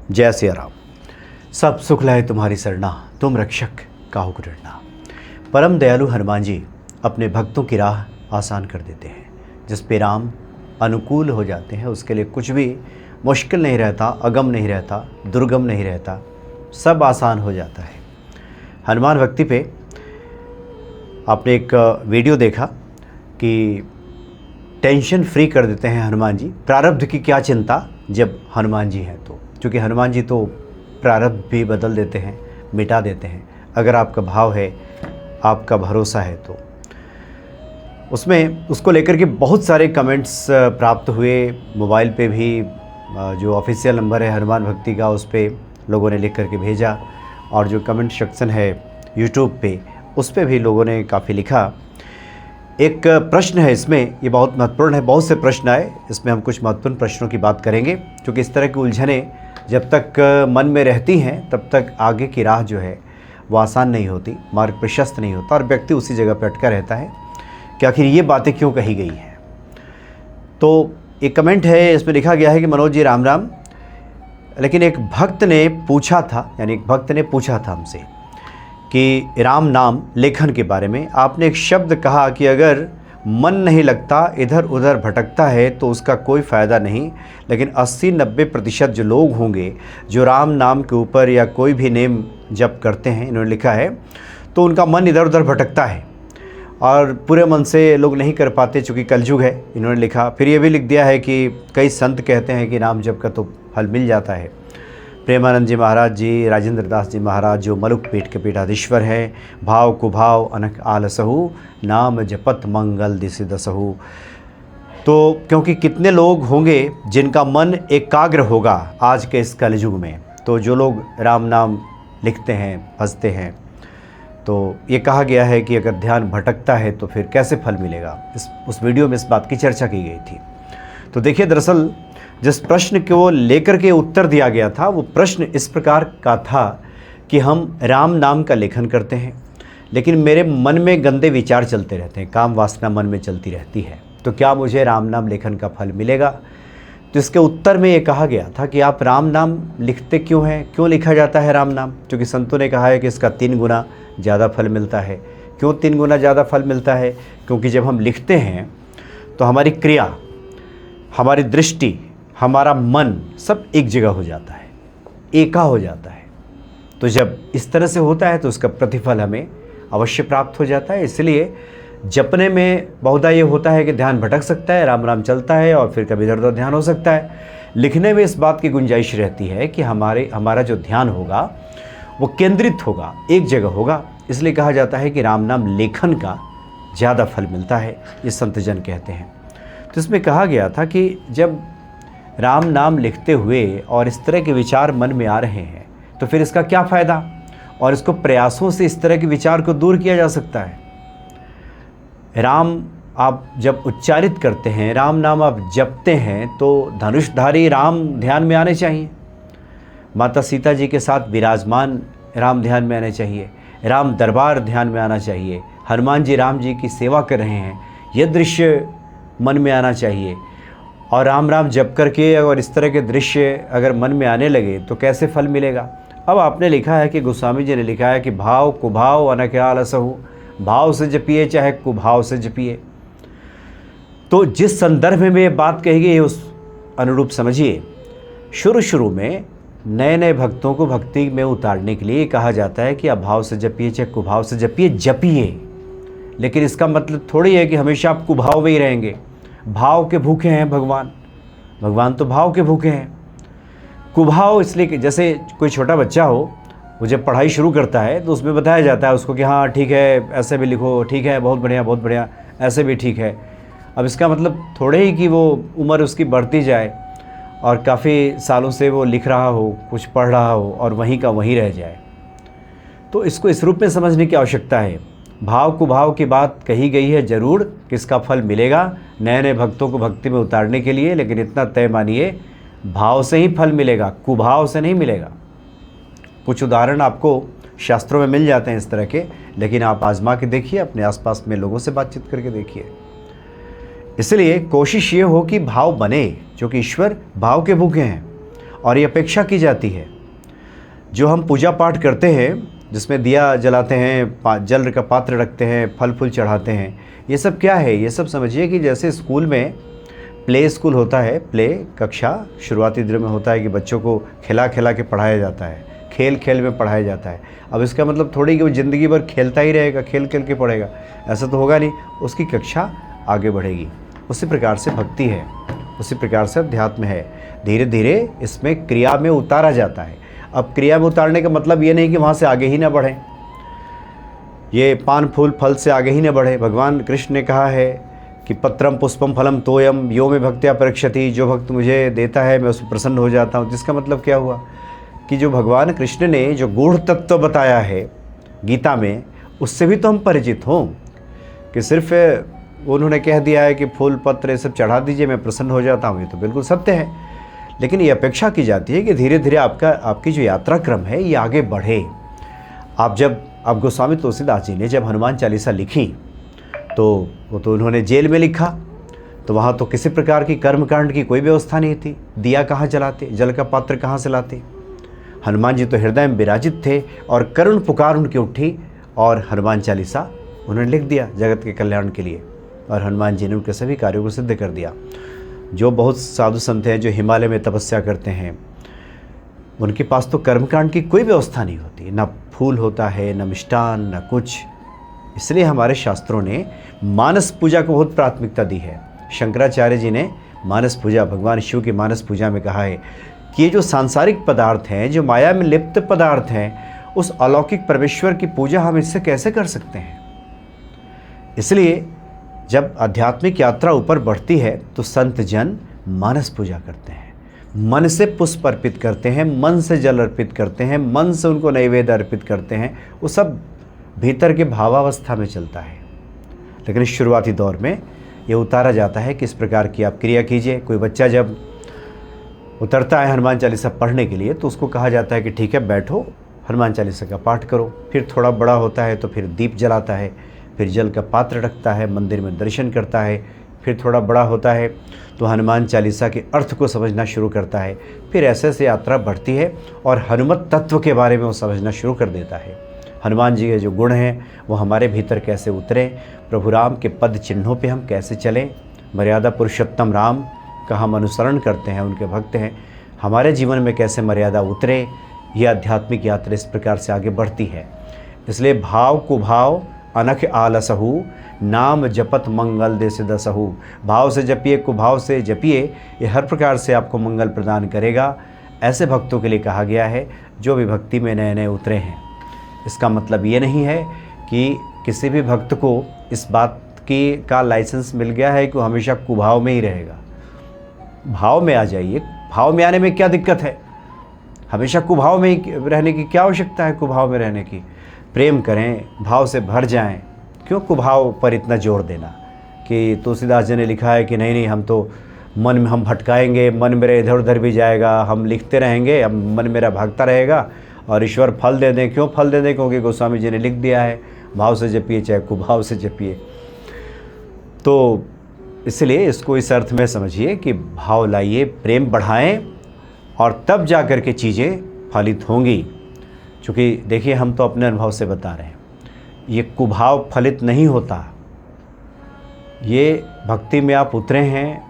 जय सिया राम। सब सुख लाए तुम्हारी सरना, तुम रक्षक काहू को डरना। परम दयालु हनुमान जी अपने भक्तों की राह आसान कर देते हैं। जिस पे राम अनुकूल हो जाते हैं उसके लिए कुछ भी मुश्किल नहीं रहता, अगम नहीं रहता, दुर्गम नहीं रहता, सब आसान हो जाता है। हनुमान भक्ति पे आपने एक वीडियो देखा कि टेंशन फ्री कर देते हैं हनुमान जी। प्रारब्ध की क्या चिंता जब हनुमान जी हैं तो, क्योंकि हनुमान जी तो प्रारब्ध भी बदल देते हैं, मिटा देते हैं। अगर आपका भाव है, आपका भरोसा है तो उसमें उसको लेकर के बहुत सारे कमेंट्स प्राप्त हुए। मोबाइल पे भी जो ऑफिशियल नंबर है हनुमान भक्ति का, उस पर लोगों ने लिख करके भेजा, और जो कमेंट सेक्शन है यूट्यूब पे उस पर भी लोगों ने काफ़ी लिखा। एक प्रश्न है इसमें, ये बहुत महत्वपूर्ण है, बहुत से प्रश्न आए, इसमें हम कुछ महत्वपूर्ण प्रश्नों की बात करेंगे, क्योंकि इस तरह की उलझनें जब तक मन में रहती हैं तब तक आगे की राह जो है वो आसान नहीं होती, मार्ग प्रशस्त नहीं होता, और व्यक्ति उसी जगह पर अटका रहता है कि आखिर ये बातें क्यों कही गई हैं। तो एक कमेंट है, इसमें लिखा गया है कि मनोज जी राम राम, लेकिन एक भक्त ने पूछा था, यानी एक भक्त ने पूछा था हमसे कि राम नाम लेखन के बारे में आपने एक शब्द कहा कि अगर मन नहीं लगता, इधर उधर भटकता है तो उसका कोई फ़ायदा नहीं, लेकिन 80-90% जो लोग होंगे जो राम नाम के ऊपर या कोई भी नेम जप करते हैं, इन्होंने लिखा है, तो उनका मन इधर उधर भटकता है और पूरे मन से लोग नहीं कर पाते, चूँकि कलयुग है, इन्होंने लिखा। फिर ये भी लिख दिया है कि कई संत कहते हैं कि नाम जप का तो फल मिल जाता है। प्रेमानंद जी महाराज जी, राजेंद्र दास जी महाराज जो मलुक पीठ के पीठाधीश्वर हैं, भाव कुभाव अनक आलसहु, नाम जपत मंगल दिसि दसहु। तो क्योंकि कितने लोग होंगे जिनका मन एकाग्र होगा आज के इस कलयुग में, तो जो लोग राम नाम लिखते हैं, भजते हैं, तो ये कहा गया है कि अगर ध्यान भटकता है तो फिर कैसे फल मिलेगा। उस वीडियो में इस बात की चर्चा की गई थी। तो देखिए, दरअसल जिस प्रश्न को लेकर के उत्तर दिया गया था वो प्रश्न इस प्रकार का था कि हम राम नाम का लेखन करते हैं, लेकिन मेरे मन में गंदे विचार चलते रहते हैं, काम वासना मन में चलती रहती है, तो क्या मुझे राम नाम लेखन का फल मिलेगा। तो इसके उत्तर में ये कहा गया था कि आप राम नाम लिखते क्यों हैं, क्यों लिखा जाता है राम नाम, क्योंकि संतों ने कहा है कि इसका 3 गुना ज़्यादा फल मिलता है। क्यों 3 गुना ज़्यादा फल मिलता है? क्योंकि जब हम लिखते हैं तो हमारी क्रिया, हमारी दृष्टि, हमारा मन सब एक जगह हो जाता है, एका हो जाता है। तो जब इस तरह से होता है तो उसका प्रतिफल हमें अवश्य प्राप्त हो जाता है। इसलिए जपने में बहुधा ये होता है कि ध्यान भटक सकता है, राम राम चलता है और फिर कभी इधर उधर ध्यान हो सकता है। लिखने में इस बात की गुंजाइश रहती है कि हमारा जो ध्यान होगा वो केंद्रित होगा, एक जगह होगा। इसलिए कहा जाता है कि राम नाम लेखन का ज़्यादा फल मिलता है, ये संतजन कहते हैं। तो इसमें कहा गया था कि जब राम नाम लिखते हुए और इस तरह के विचार मन में आ रहे हैं तो फिर इसका क्या फ़ायदा, और इसको प्रयासों से इस तरह के विचार को दूर किया जा सकता है। राम आप जब उच्चारित करते हैं, राम नाम आप जपते हैं, तो धनुषधारी राम ध्यान में आने चाहिए, माता सीता जी के साथ विराजमान राम ध्यान में आने चाहिए, राम दरबार ध्यान में आना चाहिए, हनुमान जी राम जी की सेवा कर रहे हैं, यह दृश्य मन में आना चाहिए। और राम राम जप करके और इस तरह के दृश्य अगर मन में आने लगे तो कैसे फल मिलेगा। अब आपने लिखा है कि गोस्वामी जी ने लिखा है कि भाव कुभाव अनक आलसहु, भाव से जपिए चाहे कुभाव से जपिए। तो जिस संदर्भ में ये बात कही गई है उस अनुरूप समझिए। शुरू में नए भक्तों को भक्ति में उतारने के लिए कहा जाता है कि आप भाव से जपिए चाहे कुभाव से जपिए, जपिए। लेकिन इसका मतलब थोड़ी है कि हमेशा आप कुभाव में ही रहेंगे। भाव के भूखे हैं भगवान तो भाव के भूखे हैं। कुभाव इसलिए कि जैसे कोई छोटा बच्चा हो, वो जब पढ़ाई शुरू करता है तो उसमें बताया जाता है उसको कि हाँ ठीक है, ऐसे भी लिखो, ठीक है, बहुत बढ़िया, ऐसे भी ठीक है। अब इसका मतलब थोड़े ही कि वो उम्र उसकी बढ़ती जाए और काफ़ी सालों से वो लिख रहा हो, कुछ पढ़ रहा हो और वहीं का वहीं रह जाए। तो इसको इस रूप में समझने की आवश्यकता है। भाव कुभाव की बात कही गई है ज़रूर, किसका फल मिलेगा नए भक्तों को भक्ति में उतारने के लिए, लेकिन इतना तय मानिए भाव से ही फल मिलेगा, कुभाव से नहीं मिलेगा। कुछ उदाहरण आपको शास्त्रों में मिल जाते हैं इस तरह के, लेकिन आप आजमा के देखिए, अपने आसपास में लोगों से बातचीत करके देखिए। इसलिए कोशिश ये हो कि भाव बने, क्योंकि ईश्वर भाव के भूखे हैं और ये अपेक्षा की जाती है। जो हम पूजा पाठ करते हैं, जिसमें दिया जलाते हैं, जल का पात्र रखते हैं, फल फूल चढ़ाते हैं, ये सब क्या है? ये सब समझिए कि जैसे स्कूल में प्ले स्कूल होता है, प्ले कक्षा शुरुआती दिनों में होता है कि बच्चों को खिला खिला के पढ़ाया जाता है, खेल खेल में पढ़ाया जाता है। अब इसका मतलब थोड़ी कि वो ज़िंदगी भर खेलता ही रहेगा, खेल खेल के पढ़ेगा, ऐसा तो होगा नहीं। उसकी कक्षा आगे बढ़ेगी। उसी प्रकार से भक्ति है, उसी प्रकार से अध्यात्म है। धीरे धीरे इसमें क्रिया में उतारा जाता है। अब क्रिया में उतारने का मतलब ये नहीं कि वहाँ से आगे ही ना बढ़ें, ये पान फूल फल से आगे ही ना बढ़े। भगवान कृष्ण ने कहा है कि पत्रम पुष्पम फलम तोयम यो में भक्त्या परीक्षति, जो भक्त मुझे देता है मैं उसमें प्रसन्न हो जाता हूँ। जिसका मतलब क्या हुआ कि जो भगवान कृष्ण ने जो गूढ़ तत्व बताया है गीता में, उससे भी तो हम परिचित हों कि सिर्फ उन्होंने कह दिया है कि फूल पत्र ये सब चढ़ा दीजिए मैं प्रसन्न हो जाता हूँ, ये तो बिल्कुल सत्य है। लेकिन ये अपेक्षा की जाती है कि धीरे धीरे आपकी जो यात्रा क्रम है ये आगे बढ़े। आप गोस्वामी तुलसीदास जी ने जब हनुमान चालीसा लिखी तो वो तो उन्होंने जेल में लिखा, तो वहाँ तो किसी प्रकार की कर्मकांड की कोई व्यवस्था नहीं थी। दिया कहाँ जलाते, जल का पात्र कहाँ से लाते? हनुमान जी तो हृदय में विराजित थे और करुण पुकार उनकी उठी और हनुमान चालीसा उन्होंने लिख दिया जगत के कल्याण के लिए, और हनुमान जी ने उनके सभी कार्यों को सिद्ध कर दिया। जो बहुत साधु संत हैं जो हिमालय में तपस्या करते हैं, उनके पास तो कर्मकांड की कोई व्यवस्था नहीं होती, ना फूल होता है, न मिष्टान, न कुछ। इसलिए हमारे शास्त्रों ने मानस पूजा को बहुत प्राथमिकता दी है। शंकराचार्य जी ने मानस पूजा, भगवान शिव की मानस पूजा में कहा है कि ये जो सांसारिक पदार्थ हैं, जो माया में लिप्त पदार्थ हैं, उस अलौकिक परमेश्वर की पूजा हम इससे कैसे कर सकते हैं। इसलिए जब आध्यात्मिक यात्रा ऊपर बढ़ती है तो संत जन मानस पूजा करते हैं, मन से पुष्प अर्पित करते हैं, मन से जल अर्पित करते हैं, मन से उनको नैवेद्य अर्पित करते हैं। वो सब भीतर के भावावस्था में चलता है। लेकिन शुरुआती दौर में ये उतारा जाता है कि इस प्रकार की आप क्रिया कीजिए। कोई बच्चा जब उतरता है हनुमान चालीसा पढ़ने के लिए तो उसको कहा जाता है कि ठीक है बैठो, हनुमान चालीसा का पाठ करो। फिर थोड़ा बड़ा होता है तो फिर दीप जलाता है, फिर जल का पात्र रखता है, मंदिर में दर्शन करता है। फिर थोड़ा बड़ा होता है तो हनुमान चालीसा के अर्थ को समझना शुरू करता है। फिर ऐसे ऐसे यात्रा बढ़ती है और हनुमत तत्व के बारे में वो समझना शुरू कर देता है। हनुमान जी के जो गुण हैं वो हमारे भीतर कैसे उतरें, प्रभु राम के पद चिन्हों पे हम कैसे चलें, मर्यादा पुरुषोत्तम राम का हम अनुसरण करते हैं, उनके भक्त हैं, हमारे जीवन में कैसे मर्यादा उतरे, ये आध्यात्मिक यात्रा इस प्रकार से आगे बढ़ती है। इसलिए भाव कुभाव अनख आलसहु, नाम जपत मंगल देश दसहु। भाव से जपिए, कुभाव से जपिए, ये हर प्रकार से आपको मंगल प्रदान करेगा। ऐसे भक्तों के लिए कहा गया है जो भी भक्ति में नए नए उतरे हैं। इसका मतलब ये नहीं है कि किसी भी भक्त को इस बात की का लाइसेंस मिल गया है कि वो हमेशा कुभाव में ही रहेगा। भाव में आ जाइए, भाव में आने में क्या दिक्कत है? हमेशा कुभाव में ही रहने की क्या आवश्यकता है? कुभाव में रहने की प्रेम करें, भाव से भर जाएं। क्यों कुभाव पर इतना जोर देना? कि तुलसीदास जी ने लिखा है कि नहीं हम तो मन में हम भटकाएंगे, मन मेरा इधर उधर भी जाएगा, हम लिखते रहेंगे, हम मन मेरा भागता रहेगा और ईश्वर फल दे दें। क्यों फल दे दें? क्योंकि गोस्वामी जी ने लिख दिया है भाव से जपिए चाहे कुभाव से जपिए। तो इसलिए इसको इस अर्थ में समझिए कि भाव लाइए, प्रेम बढ़ाएं और तब जा कर के चीज़ें फलित होंगी। क्योंकि देखिए हम तो अपने अनुभव से बता रहे हैं, ये कुभाव फलित नहीं होता। ये भक्ति में आप उतरे हैं,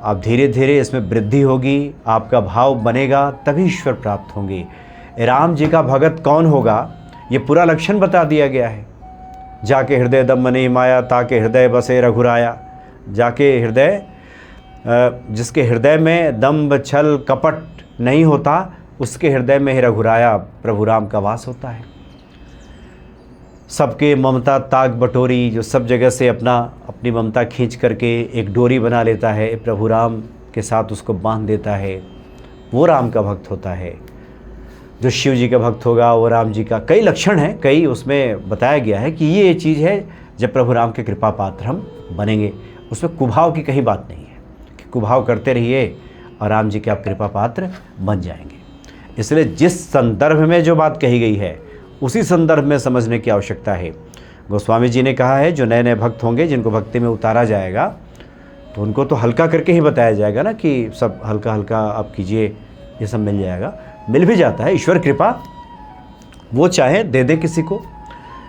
आप धीरे धीरे इसमें वृद्धि होगी, आपका भाव बनेगा, तभी ईश्वर प्राप्त होंगे। राम जी का भगत कौन होगा, ये पूरा लक्षण बता दिया गया है। जाके हृदय दम मनि माया, ताके हृदय बसे रघुराया। जाके हृदय, जिसके हृदय में दम्भ छल कपट नहीं होता, उसके हृदय में ही रघुराया प्रभु राम का वास होता है। सबके ममता ताक बटोरी, जो सब जगह से अपनी ममता खींच करके एक डोरी बना लेता है, प्रभु राम के साथ उसको बांध देता है, वो राम का भक्त होता है। जो शिव जी का भक्त होगा वो राम जी का, कई लक्षण हैं, कई उसमें बताया गया है कि ये चीज़ है जब प्रभु राम के कृपा पात्र हम बनेंगे। उसमें कुभाव की कहीं बात नहीं है कि कुभाव करते रहिए और राम जी के आप कृपा पात्र बन जाएंगे। इसलिए जिस संदर्भ में जो बात कही गई है उसी संदर्भ में समझने की आवश्यकता है। गोस्वामी जी ने कहा है जो नए नए भक्त होंगे, जिनको भक्ति में उतारा जाएगा, तो उनको तो हल्का करके ही बताया जाएगा ना कि सब हल्का हल्का आप कीजिए, ये सब मिल जाएगा, मिल भी जाता है। ईश्वर कृपा वो चाहे दे दे किसी को,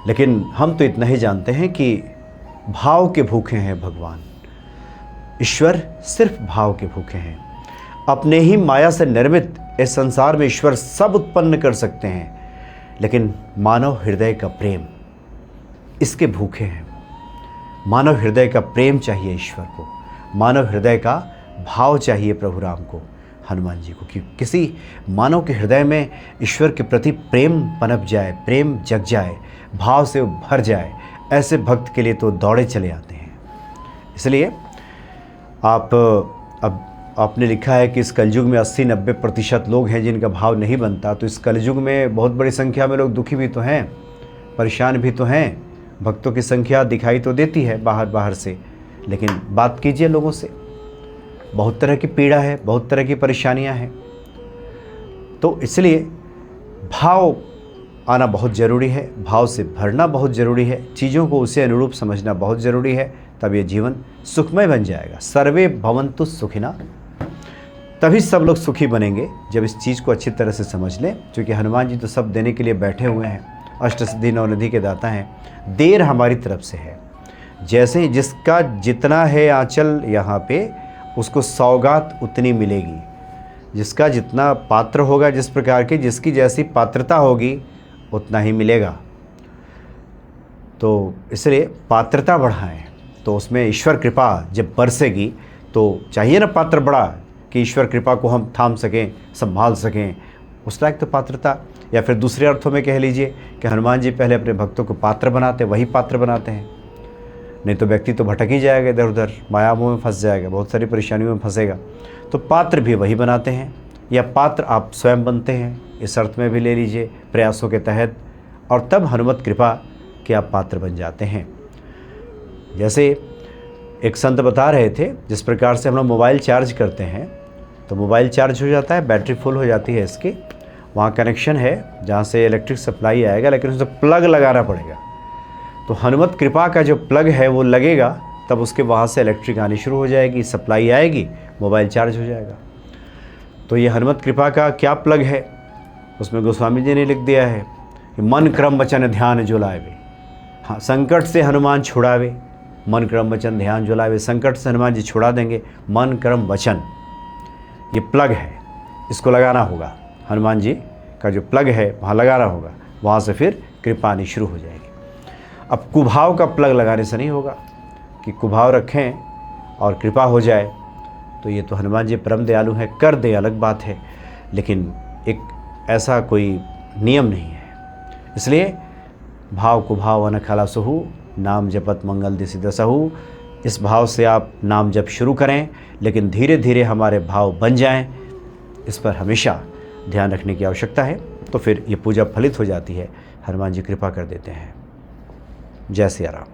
लेकिन हम तो इतना ही जानते हैं कि भाव के भूखे हैं भगवान। ईश्वर सिर्फ भाव के भूखे हैं। अपने ही माया से निर्मित इस संसार में ईश्वर सब उत्पन्न कर सकते हैं, लेकिन मानव हृदय का प्रेम, इसके भूखे हैं। मानव हृदय का प्रेम चाहिए ईश्वर को, मानव हृदय का भाव चाहिए प्रभु राम को, हनुमान जी को, कि किसी मानव के हृदय में ईश्वर के प्रति प्रेम पनप जाए, प्रेम जग जाए, भाव से भर जाए। ऐसे भक्त के लिए तो दौड़े चले आते हैं। इसलिए अब आपने लिखा है कि इस कलयुग में 80-90% लोग हैं जिनका भाव नहीं बनता। तो इस कलयुग में बहुत बड़ी संख्या में लोग दुखी भी तो हैं, परेशान भी तो हैं। भक्तों की संख्या दिखाई तो देती है बाहर से, लेकिन बात कीजिए लोगों से। बहुत तरह की पीड़ा है, बहुत तरह की परेशानियां हैं। तो इसलिए भाव आना बहुत ज़रूरी है, भाव से भरना बहुत ज़रूरी है, चीज़ों को उसे अनुरूप समझना बहुत ज़रूरी है। तब ये जीवन सुखमय बन जाएगा। सर्वे भवन्तु सुखिना, तभी सब लोग सुखी बनेंगे जब इस चीज़ को अच्छी तरह से समझ लें। क्योंकि हनुमान जी तो सब देने के लिए बैठे हुए हैं, अष्टसिद्धि नवनिधि के दाता हैं। देर हमारी तरफ से है। जैसे जिसका जितना है आंचल यहाँ पे, उसको सौगात उतनी मिलेगी। जिसका जितना पात्र होगा, जिस प्रकार की जिसकी जैसी पात्रता होगी, उतना ही मिलेगा। तो इसलिए पात्रता बढ़ाएं, तो उसमें ईश्वर कृपा जब बरसेगी तो चाहिए ना पात्र बड़ा, कि ईश्वर कृपा को हम थाम सकें, संभाल सकें। उस लायक तो पात्रता, या फिर दूसरे अर्थों में कह लीजिए कि हनुमान जी पहले अपने भक्तों को पात्र बनाते, वही पात्र बनाते हैं। नहीं तो व्यक्ति तो भटक ही जाएगा, इधर उधर माया मोह में फंस जाएगा, बहुत सारी परेशानियों में फंसेगा। तो पात्र भी वही बनाते हैं, या पात्र आप स्वयं बनते हैं, इस अर्थ में भी ले लीजिए प्रयासों के तहत। और तब हनुमत कृपा के आप पात्र बन जाते हैं। जैसे एक संत बता रहे थे, जिस प्रकार से हम लोग मोबाइल चार्ज करते हैं, तो मोबाइल चार्ज हो जाता है, बैटरी फुल हो जाती है इसकी, वहाँ कनेक्शन है जहाँ से इलेक्ट्रिक सप्लाई आएगा, लेकिन उसे प्लग लगाना पड़ेगा। तो हनुमत कृपा का जो प्लग है वो लगेगा, तब उसके वहाँ से इलेक्ट्रिक आनी शुरू हो जाएगी, सप्लाई आएगी, मोबाइल चार्ज हो जाएगा। तो ये हनुमत कृपा का क्या प्लग है, उसमें गोस्वामी जी ने लिख दिया है कि मन क्रम वचन ध्यान जो लावे। हाँ, संकट से हनुमान छुड़ावे, मन क्रम वचन ध्यान जो लावे। संकट से हनुमान जी छुड़ा देंगे, मन क्रम वचन ये प्लग है, इसको लगाना होगा। हनुमान जी का जो प्लग है वहाँ लगाना होगा, वहाँ से फिर कृपा आनी शुरू हो जाएगी। अब कुभाव का प्लग लगाने से नहीं होगा कि कुभाव रखें और कृपा हो जाए। तो ये तो हनुमान जी परम दयालु हैं, कर दे अलग बात है, लेकिन एक ऐसा कोई नियम नहीं है। इसलिए भाव कुभाव अनखला सुहु, नाम जपत मंगल दिसि दसहु। इस भाव से आप नाम जप शुरू करें, लेकिन धीरे धीरे हमारे भाव बन जाएं, इस पर हमेशा ध्यान रखने की आवश्यकता है। तो फिर ये पूजा फलित हो जाती है, हनुमान जी कृपा कर देते हैं। जय सिया राम।